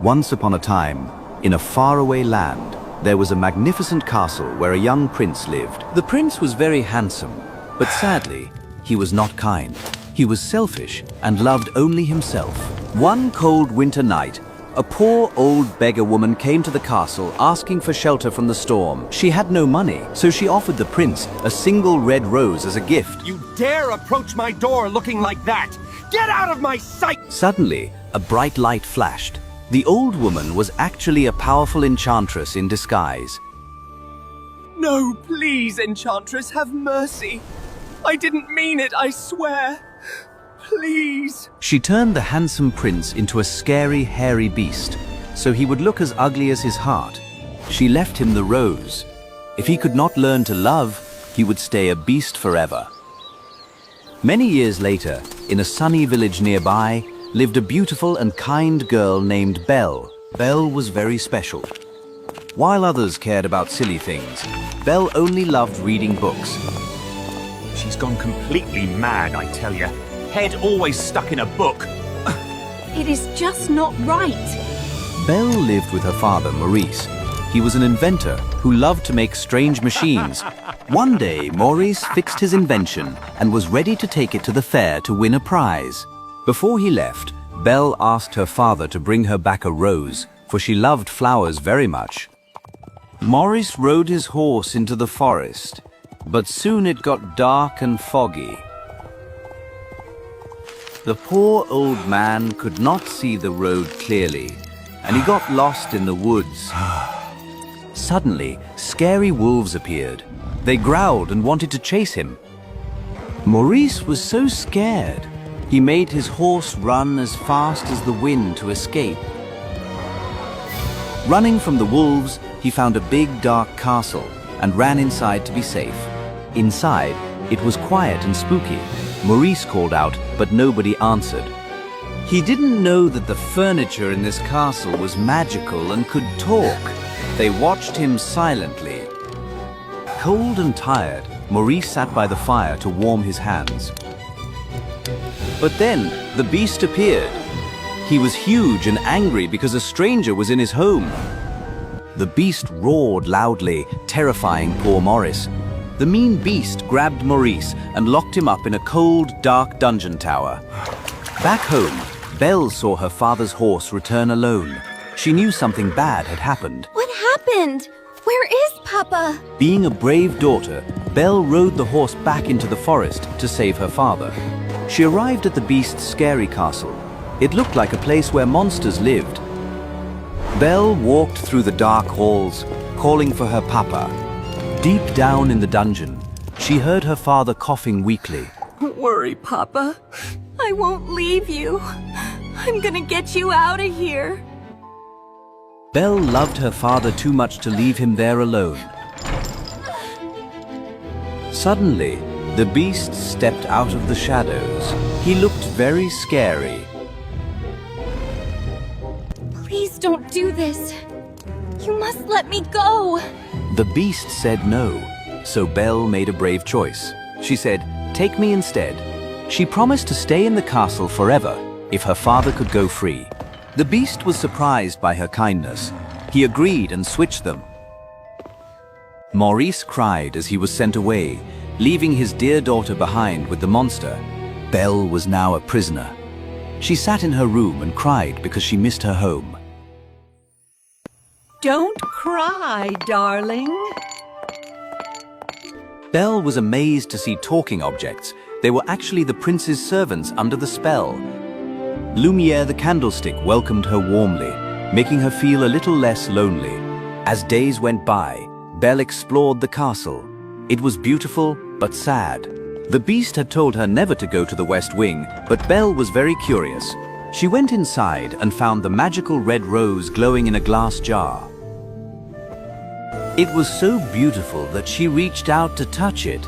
Once upon a time, in a faraway land, there was a magnificent castle where a young prince lived. The prince was very handsome, but sadly, he was not kind. He was selfish and loved only himself. One cold winter night, a poor old beggar woman came to the castle asking for shelter from the storm. She had no money, so she offered the prince a single red rose as a gift. You dare approach my door looking like that? Get out of my sight! Suddenly, a bright light flashed. The old woman was actually a powerful enchantress in disguise. No, please, enchantress, have mercy. I didn't mean it, I swear. Please. She turned the handsome prince into a scary, hairy beast, so he would look as ugly as his heart. She left him the rose. If he could not learn to love, he would stay a beast forever. Many years later, in a sunny village nearby, lived a beautiful and kind girl named Belle. Belle was very special. While others cared about silly things, Belle only loved reading books. She's gone completely mad, I tell you. Head always stuck in a book. It is just not right. Belle lived with her father, Maurice. He was an inventor who loved to make strange machines. One day, Maurice fixed his invention and was ready to take it to the fair to win a prize. Before he left, Belle asked her father to bring her back a rose, for she loved flowers very much. Maurice rode his horse into the forest, but soon it got dark and foggy. The poor old man could not see the road clearly, and he got lost in the woods. Suddenly, scary wolves appeared. They growled and wanted to chase him. Maurice was so scared, he made his horse run as fast as the wind to escape. Running from the wolves, he found a big dark castle and ran inside to be safe. Inside, it was quiet and spooky. Maurice called out, but nobody answered. He didn't know that the furniture in this castle was magical and could talk. They watched him silently. Cold and tired, Maurice sat by the fire to warm his hands. But then, the beast appeared. He was huge and angry because a stranger was in his home. The beast roared loudly, terrifying poor Maurice. The mean beast grabbed Maurice and locked him up in a cold, dark dungeon tower. Back home, Belle saw her father's horse return alone. She knew something bad had happened. What happened? Where is Papa? Being a brave daughter, Belle rode the horse back into the forest to save her father. She arrived at the beast's scary castle. It looked like a place where monsters lived. Belle walked through the dark halls, calling for her papa. Deep down in the dungeon, she heard her father coughing weakly. Don't worry, Papa. I won't leave you. I'm gonna get you out of here. Belle loved her father too much to leave him there alone. Suddenly, the beast stepped out of the shadows. He looked very scary. Please don't do this. You must let me go. The beast said no, so Belle made a brave choice. She said, "Take me instead." She promised to stay in the castle forever if her father could go free. The beast was surprised by her kindness. He agreed and switched them. Maurice cried as he was sent away, leaving his dear daughter behind with the monster. Belle was now a prisoner. She sat in her room and cried because she missed her home. Don't cry, darling. Belle was amazed to see talking objects. They were actually the prince's servants under the spell. Lumiere the candlestick welcomed her warmly, making her feel a little less lonely. As days went by, Belle explored the castle. It was beautiful, but sad. The beast had told her never to go to the West Wing, but Belle was very curious. She went inside and found the magical red rose glowing in a glass jar. It was so beautiful that she reached out to touch it.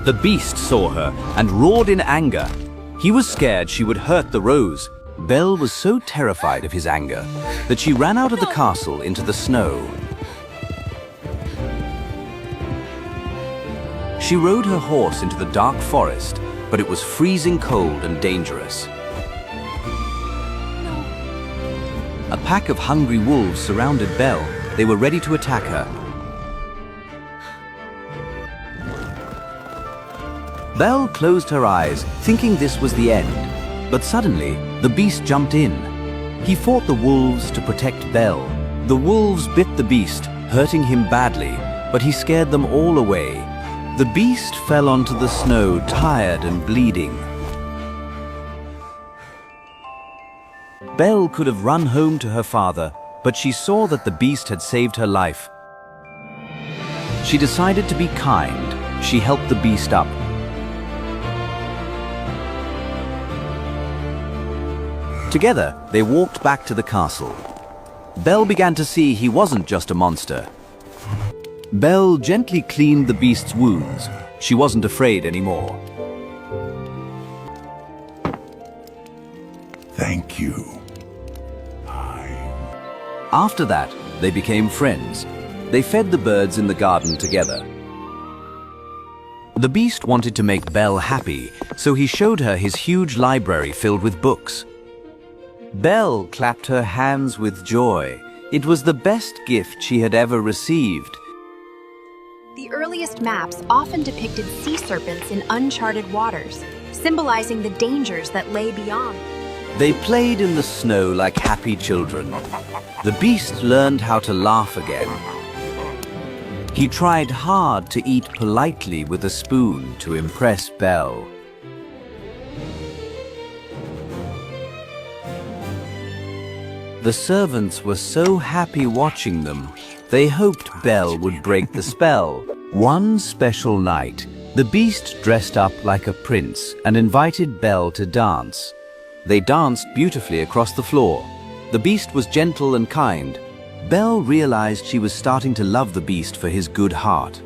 The beast saw her and roared in anger. He was scared she would hurt the rose. Belle was so terrified of his anger that she ran out of the castle into the snow. She rode her horse into the dark forest, but it was freezing cold and dangerous. A pack of hungry wolves surrounded Belle. They were ready to attack her. Belle closed her eyes, thinking this was the end. But suddenly, the beast jumped in. He fought the wolves to protect Belle. The wolves bit the beast, hurting him badly, but he scared them all away. The beast fell onto the snow, tired and bleeding. Belle could have run home to her father, but she saw that the beast had saved her life. She decided to be kind. She helped the beast up. Together, they walked back to the castle. Belle began to see he wasn't just a monster. Belle gently cleaned the beast's wounds. She wasn't afraid anymore. Thank you. After that, they became friends. They fed the birds in the garden together. The beast wanted to make Belle happy, so he showed her his huge library filled with books. Belle clapped her hands with joy. It was the best gift she had ever received. The earliest maps often depicted sea serpents in uncharted waters, symbolizing the dangers that lay beyond. They played in the snow like happy children. The beast learned how to laugh again. He tried hard to eat politely with a spoon to impress Belle. The servants were so happy watching them, they hoped Belle would break the spell. One special night, the beast dressed up like a prince and invited Belle to dance. They danced beautifully across the floor. The beast was gentle and kind. Belle realized she was starting to love the beast for his good heart.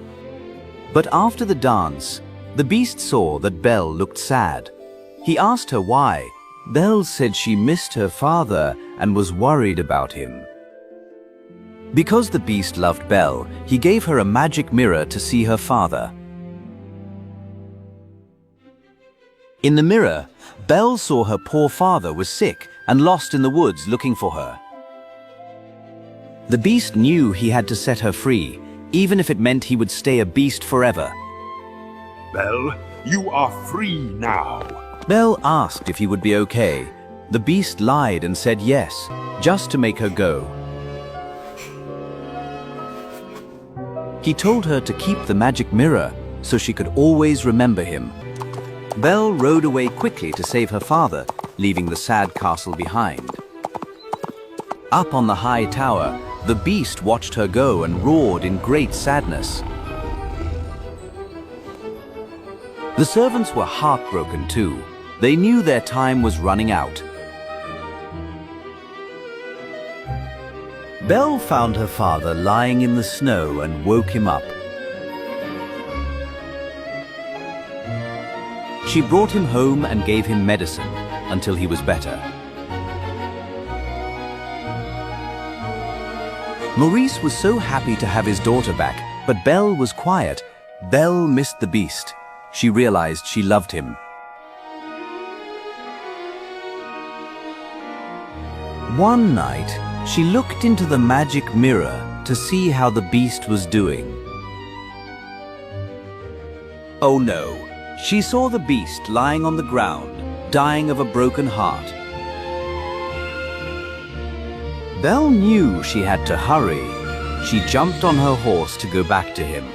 But after the dance, the beast saw that Belle looked sad. He asked her why. Belle said she missed her father and was worried about him. Because the beast loved Belle, he gave her a magic mirror to see her father. In the mirror, Belle saw her poor father was sick and lost in the woods looking for her. The beast knew he had to set her free, even if it meant he would stay a beast forever. Belle, you are free now. Belle asked if he would be okay. The beast lied and said yes, just to make her go. He told her to keep the magic mirror so she could always remember him. Belle rode away quickly to save her father, leaving the sad castle behind. Up on the high tower, the beast watched her go and roared in great sadness. The servants were heartbroken too. They knew their time was running out. Belle found her father lying in the snow and woke him up. She brought him home and gave him medicine until he was better. Maurice was so happy to have his daughter back, but Belle was quiet. Belle missed the beast. She realized she loved him. One night, she looked into the magic mirror to see how the beast was doing. Oh no! She saw the beast lying on the ground, dying of a broken heart. Belle knew she had to hurry. She jumped on her horse to go back to him.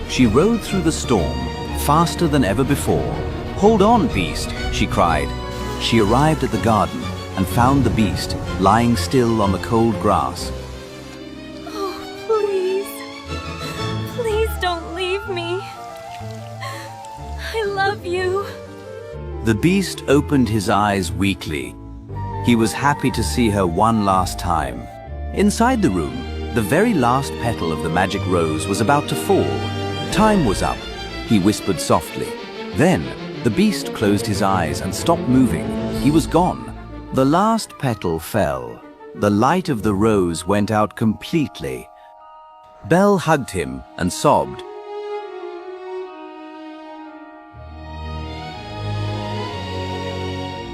She rode through the storm, faster than ever before. "Hold on, beast," she cried. She arrived at the garden and found the beast lying still on the cold grass. Oh, please. Please don't leave me. I love you. The beast opened his eyes weakly. He was happy to see her one last time. Inside the room, the very last petal of the magic rose was about to fall. Time was up, he whispered softly. Then, the beast closed his eyes and stopped moving. He was gone. The last petal fell. The light of the rose went out completely. Belle hugged him and sobbed.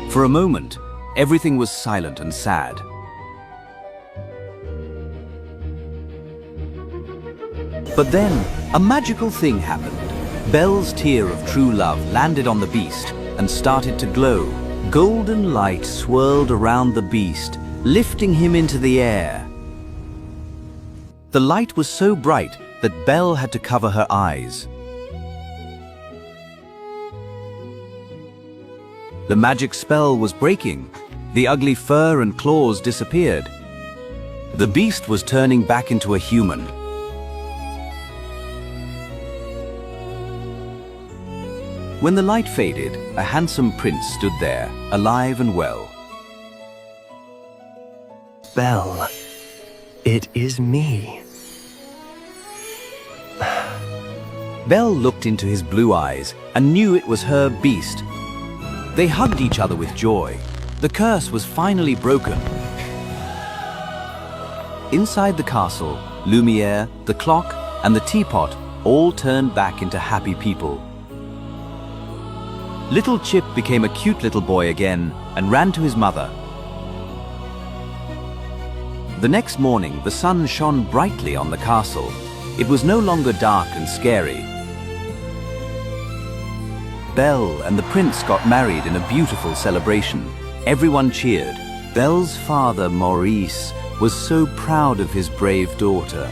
For a moment, everything was silent and sad. But then, a magical thing happened. Belle's tear of true love landed on the beast and started to glow. Golden light swirled around the beast, lifting him into the air. The light was so bright that Belle had to cover her eyes. The magic spell was breaking. The ugly fur and claws disappeared. The beast was turning back into a human. When the light faded, a handsome prince stood there, alive and well. Belle, it is me. Belle looked into his blue eyes and knew it was her beast. They hugged each other with joy. The curse was finally broken. Inside the castle, Lumiere, the clock, and the teapot all turned back into happy people. Little Chip became a cute little boy again and ran to his mother. The next morning, the sun shone brightly on the castle. It was no longer dark and scary. Belle and the prince got married in a beautiful celebration. Everyone cheered. Belle's father, Maurice, was so proud of his brave daughter.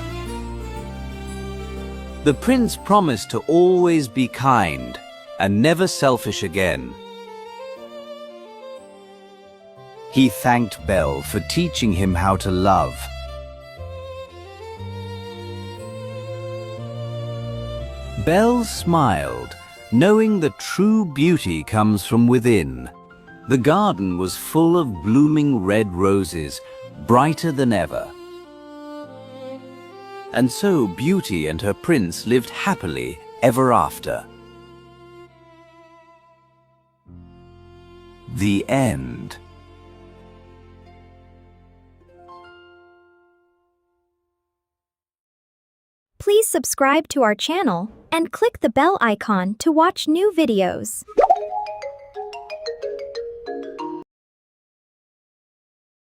The prince promised to always be kind and never selfish again. He thanked Belle for teaching him how to love. Belle smiled, knowing that true beauty comes from within. The garden was full of blooming red roses, brighter than ever. And so Beauty and her prince lived happily ever after. The end. Please subscribe to our channel and click the bell icon to watch new videos.